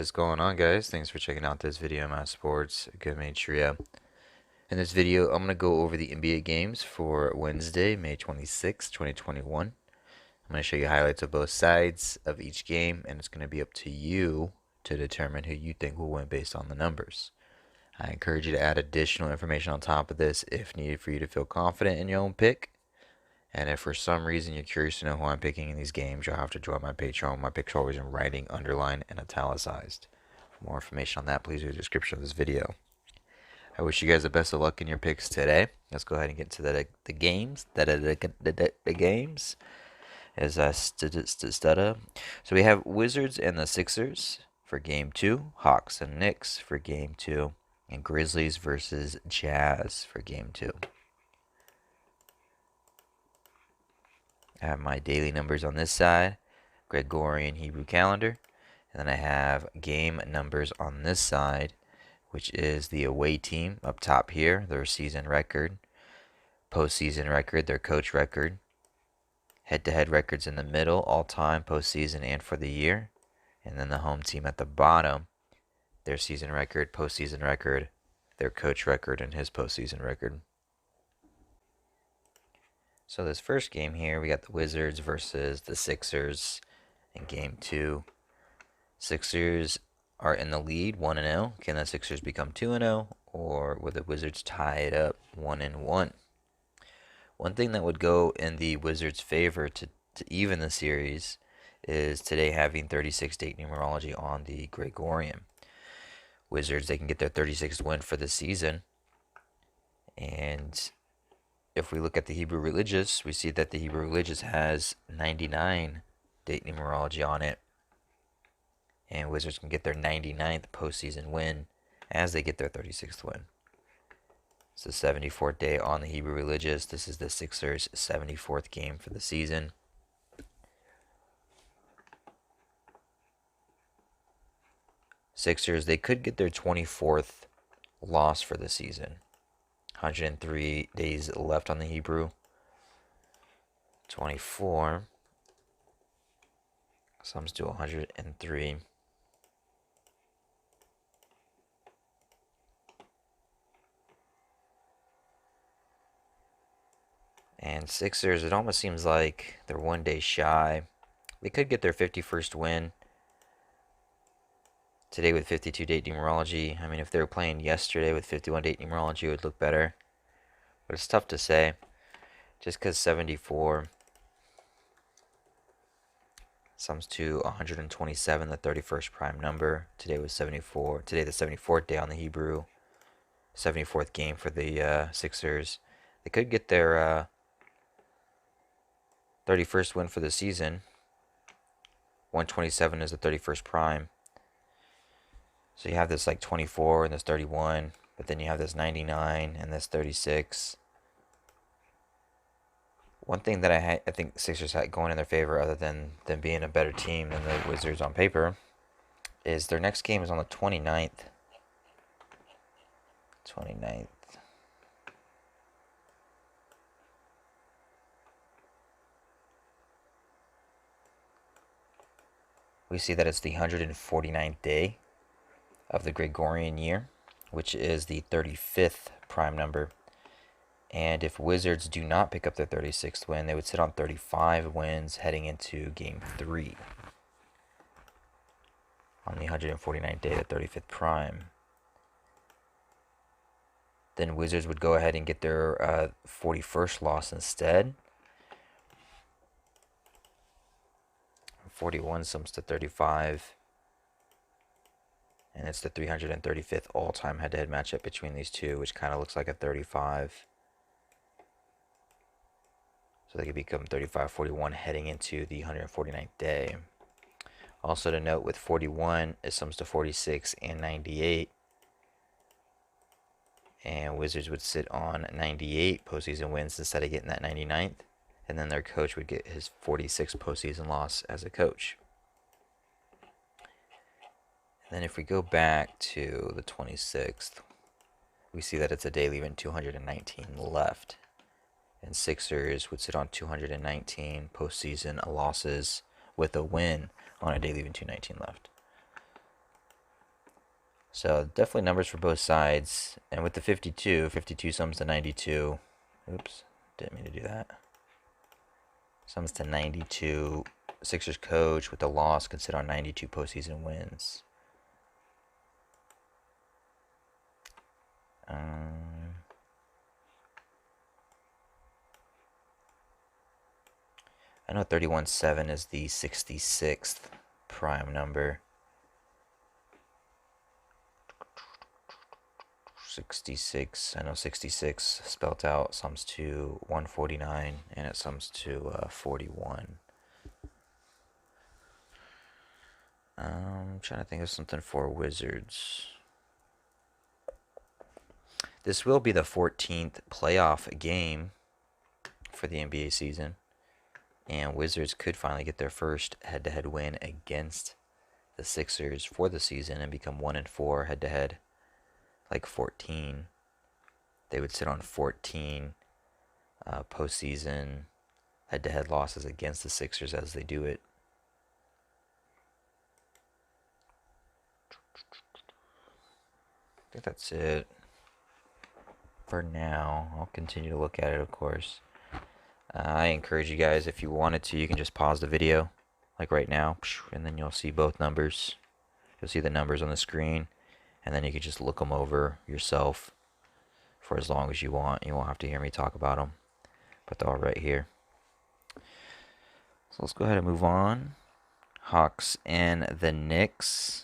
is going on, guys? Thanks for checking out this video, my sports Gematria. In this video, I'm going to go over the NBA games for Wednesday, May 26, 2021. I'm going to show you highlights of both sides of each game, and it's going to be up to you to determine who you think will win based on the numbers. I encourage you to add additional information on top of this if needed for you to feel confident in your own pick. And if for some reason you're curious to know who I'm picking in these games, you'll have to join my Patreon. My picks are always in writing, underlined, and italicized. For more information on that, please read the description of this video. I wish you guys the best of luck in your picks today. Let's go ahead and get to the games. The games. As So we have Wizards and the Sixers for Game 2. Hawks and Knicks for Game 2. And Grizzlies versus Jazz for Game 2. I have my daily numbers on this side, Gregorian Hebrew calendar, and then I have game numbers on this side, which is the away team up top here, their season record, postseason record, their coach record, head-to-head records in the middle, all-time, postseason, and for the year, and then the home team at the bottom, their season record, postseason record, their coach record, and his postseason record. So this first game here, we got the Wizards versus the Sixers in Game 2. Sixers are in the lead, 1-0. Can the Sixers become 2-0, or will the Wizards tie it up 1-1? One thing that would go in the Wizards' favor to even the series is today having 36-date numerology on the Gregorian. Wizards, they can get their 36th win for the season, and if we look at the Hebrew Religious, we see that the Hebrew Religious has 99 date numerology on it. And Wizards can get their 99th postseason win as they get their 36th win. It's the 74th day on the Hebrew Religious. This is the Sixers' 74th game for the season. Sixers, they could get their 24th loss for the season. 103 days left on the Hebrew. 24 sums to 103. And Sixers, it almost seems like they're 1 day shy. They could get their 51st win today with 52 date numerology. I mean, if they were playing yesterday with 51 date numerology, it would look better. But it's tough to say, just because 74 sums to 127, the 31st prime number. Today was 74. Today, the 74th day on the Hebrew. 74th game for the Sixers. They could get their 31st win for the season. 127 is the 31st prime. So you have this like 24 and this 31, but then you have this 99 and this 36. One thing that I think Sixers had going in their favor, other than them being a better team than the Wizards on paper, is their next game is on the 29th. 29th. We see that it's the 149th day of the Gregorian year, which is the 35th prime number. And if Wizards do not pick up their 36th win, they would sit on 35 wins heading into Game 3 on the 149th day, the 35th prime. Then Wizards would go ahead and get their 41st loss instead. 41 sums to 35. And it's the 335th all-time head-to-head matchup between these two, which kind of looks like a 35. So they could become 35-41 heading into the 149th day. Also to note, with 41, it sums to 46 and 98. And Wizards would sit on 98 postseason wins instead of getting that 99th. And then their coach would get his 46th postseason loss as a coach. And then if we go back to the 26th, we see that it's a day leaving 219 left. And Sixers would sit on 219 postseason losses with a win on a day leaving 219 left. So definitely numbers for both sides. And with the 52, 52 sums to 92. Oops, didn't mean to do that. Sums to 92. Sixers coach with the loss could sit on 92 postseason wins. I know 31.7 is the 66th prime number. 66, I know 66 spelt out sums to 149 and it sums to 41. I'm trying to think of something for Wizards. This will be the 14th playoff game for the NBA season, and Wizards could finally get their first head-to-head win against the Sixers for the season and become 1-4 head-to-head, like 14. They would sit on 14 postseason head-to-head losses against the Sixers as they do it. I think that's it for now. I'll continue to look at it, of course. I encourage you guys, if you wanted to, you can just pause the video, like right now, and then you'll see both numbers. You'll see the numbers on the screen, and then you can just look them over yourself for as long as you want. You won't have to hear me talk about them, but they're all right here. So let's go ahead and move on. Hawks and the Knicks.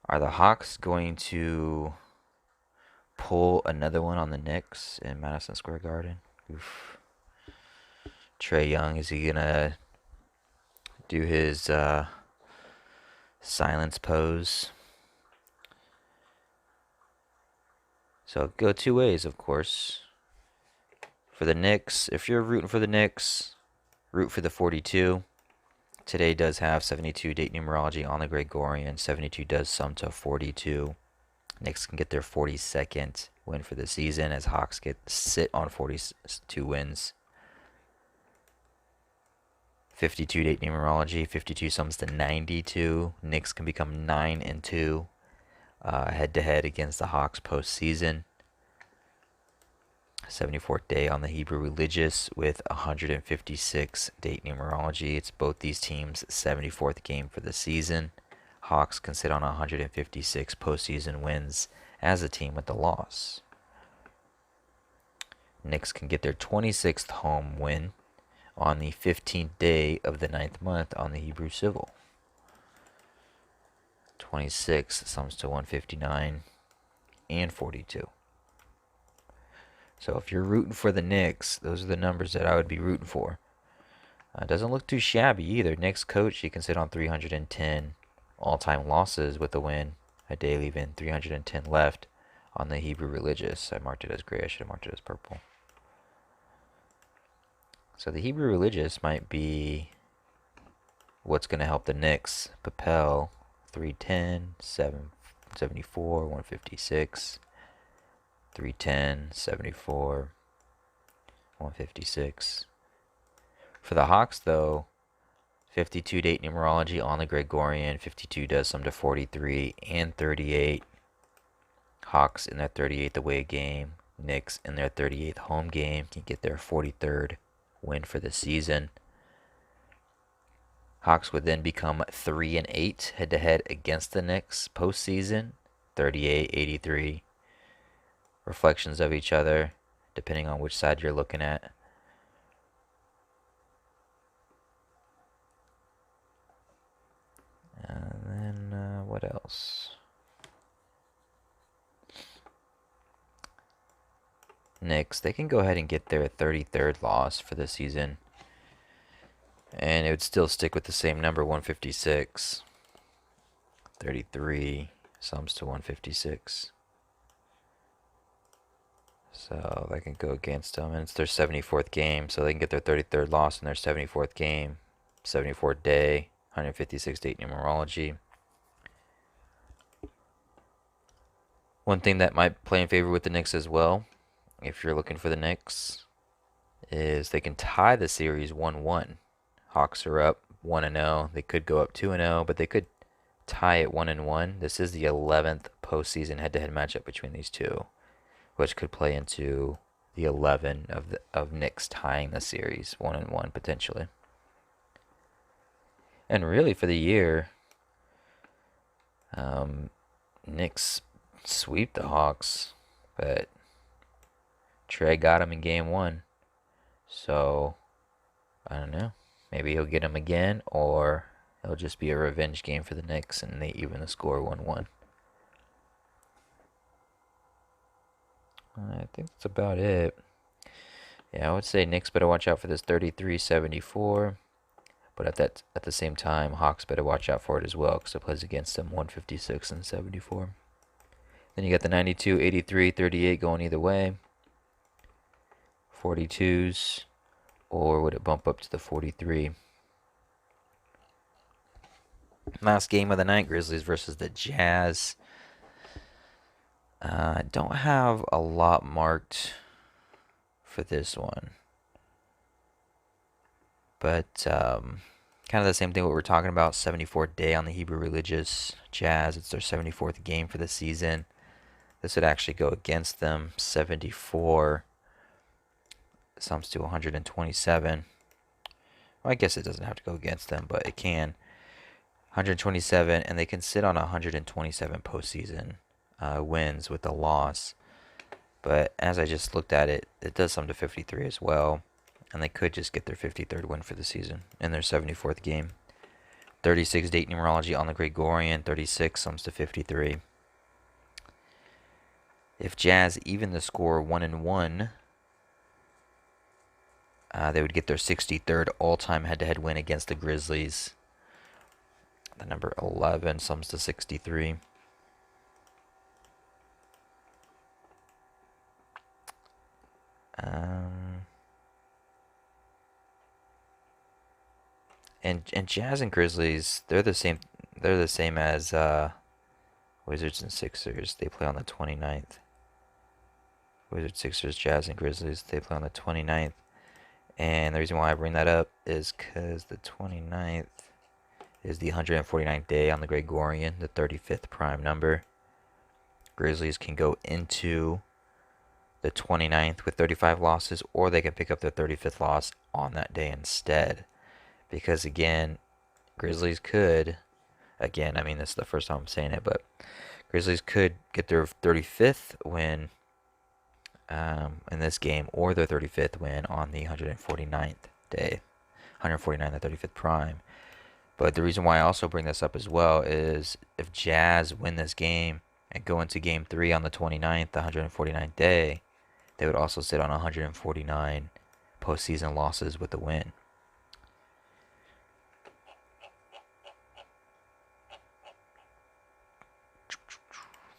Are the Hawks going to pull another one on the Knicks in Madison Square Garden? Oof. Trae Young, is he gonna do his silence pose? So go two ways, of course. For the Knicks, if you're rooting for the Knicks, root for the 42. Today does have 72 date numerology on the Gregorian. 72 does sum to 42. Knicks can get their 42nd win for the season as Hawks sit on 42 wins. 52 date numerology. 52 sums to 92. Knicks can become 9-2 head-to-head against the Hawks postseason. 74th day on the Hebrew religious with 156 date numerology. It's both these teams' 74th game for the season. Hawks can sit on 156 postseason wins as a team with the loss. Knicks can get their 26th home win on the 15th day of the 9th month on the Hebrew civil. 26 sums to 159 and 42. So if you're rooting for the Knicks, those are the numbers that I would be rooting for. Doesn't look too shabby either. Knicks coach, he can sit on 310 all-time losses with a win. A day leaving 310 left on the Hebrew religious. I marked it as gray. I should have marked it as purple. So the Hebrew religious might be what's going to help the Knicks propel 310, 774, 156. 310, 74, 156. For the Hawks, though, 52 date numerology on the Gregorian. 52 does sum to 43 and 38. Hawks in their 38th away game. Knicks in their 38th home game can get their 43rd win for the season. Hawks would then become 3-8 head-to-head against the Knicks postseason. 38-83. Reflections of each other, depending on which side you're looking at. And then, what else? Knicks, they can go ahead and get their 33rd loss for the season. And it would still stick with the same number, 156. 33 sums to 156. So they can go against them, and it's their 74th game, so they can get their 33rd loss in their 74th game. 74th day, 156 date numerology. One thing that might play in favor with the Knicks as well, if you're looking for the Knicks, is they can tie the series 1-1. Hawks are up 1-0. They could go up 2-0, but they could tie it 1-1. This is the 11th postseason head-to-head matchup between these two, which could play into the 11 of Knicks tying the series 1-1 potentially. And really for the year, Knicks sweep the Hawks, but Trey got him in game 1. So I don't know. Maybe he'll get him again, or it'll just be a revenge game for the Knicks and they even the score 1-1. I think that's about it. Yeah, I would say Knicks better watch out for this 33-74. But at the same time, Hawks better watch out for it as well because it plays against them 156 and 74. Then you got the 92, 83, 38 going either way. 42s, or would it bump up to the 43? Last game of the night, Grizzlies versus the Jazz. I don't have a lot marked for this one. But kind of the same thing what we're talking about, 74th day on the Hebrew Religious Jazz. It's their 74th game for the season. This would actually go against them. 74 sums to 127. Well, I guess it doesn't have to go against them, but it can. 127, and they can sit on 127 postseason wins with the loss. But as I just looked at it, it does sum to 53 as well. And they could just get their 53rd win for the season in their 74th game. 36 date numerology on the Gregorian. 36 sums to 53. If Jazz even the score 1-1, they would get their 63rd all-time head-to-head win against the Grizzlies. The number 11 sums to 63. And Jazz and Grizzlies, they're the same. They're the same as Wizards and Sixers. They play on the 29th. Wizards, Sixers, Jazz, and Grizzlies. They play on the 29th. And the reason why I bring that up is because the 29th is the 149th day on the Gregorian, the 35th prime number. Grizzlies can go into the 29th with 35 losses, or they can pick up their 35th loss on that day instead. Because again, Grizzlies could, again, I mean, this is the first time I'm saying it, but Grizzlies could get their 35th win in this game, or their 35th win on the 149th day, 149th, the 35th prime. But the reason why I also bring this up as well is if Jazz win this game and go into game 3 on the 29th, the 149th day, they would also sit on 149 postseason losses with the win.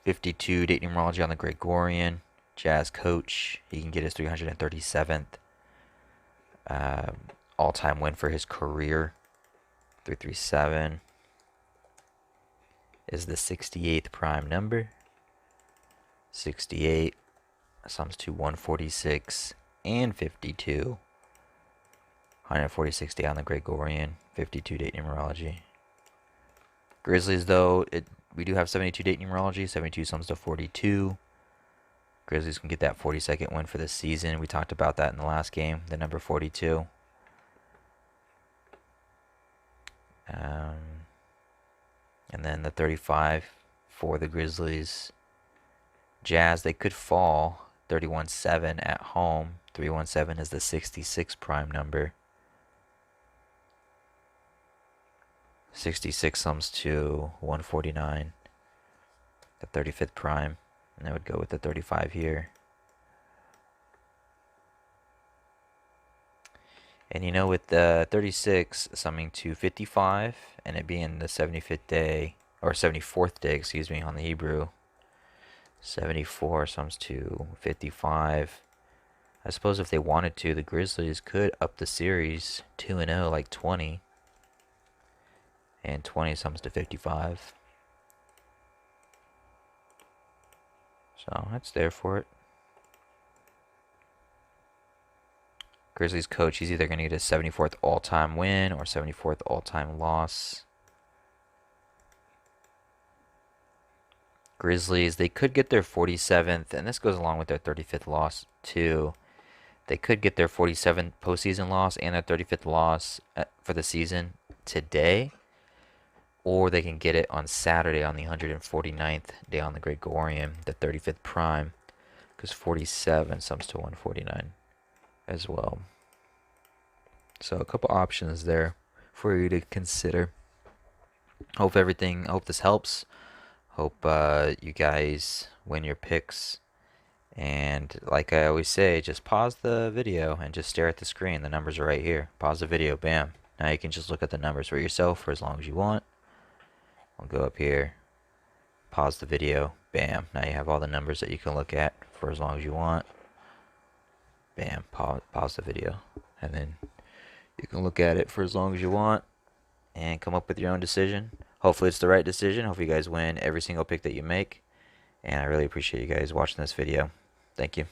'52 date numerology on the Gregorian. Jazz coach, he can get his 337th all-time win for his career. 337 is the 68th prime number. 68 sums to 146 and 52. 146 day on the Gregorian, 52 date numerology. Grizzlies, though, we do have 72 date numerology. 72 sums to 42. Grizzlies can get that 42nd win for the season. We talked about that in the last game, the number 42. And then the 35 for the Grizzlies. Jazz, they could fall 31-7 at home. 317 is the 66 prime number. 66 sums to 149, the 35th prime, and I would go with the 35 here. And you know, with the 36 summing to 55, and it being the 75th day, or 74th day, excuse me, on the Hebrew, 74 sums to 55. I suppose if they wanted to, the Grizzlies could up the series 2-0, like 20. And 20 sums to 55. So that's there for it. Grizzlies coach, he's either going to get his 74th all-time win or 74th all-time loss. Grizzlies, they could get their 47th, and this goes along with their 35th loss too. They could get their 47th postseason loss and their 35th loss for the season today, or they can get it on Saturday on the 149th day on the Gregorian, the 35th prime, because 47 sums to 149 as well. So a couple options there for you to consider. Hope this helps. Hope you guys win your picks. And like I always say, just pause the video and just stare at the screen. The numbers are right here. Pause the video, bam. Now you can just look at the numbers for yourself for as long as you want. I'll go up here, pause the video, bam. Now you have all the numbers that you can look at for as long as you want. Bam, pause the video. And then you can look at it for as long as you want and come up with your own decision. Hopefully it's the right decision. Hopefully you guys win every single pick that you make. And I really appreciate you guys watching this video. Thank you.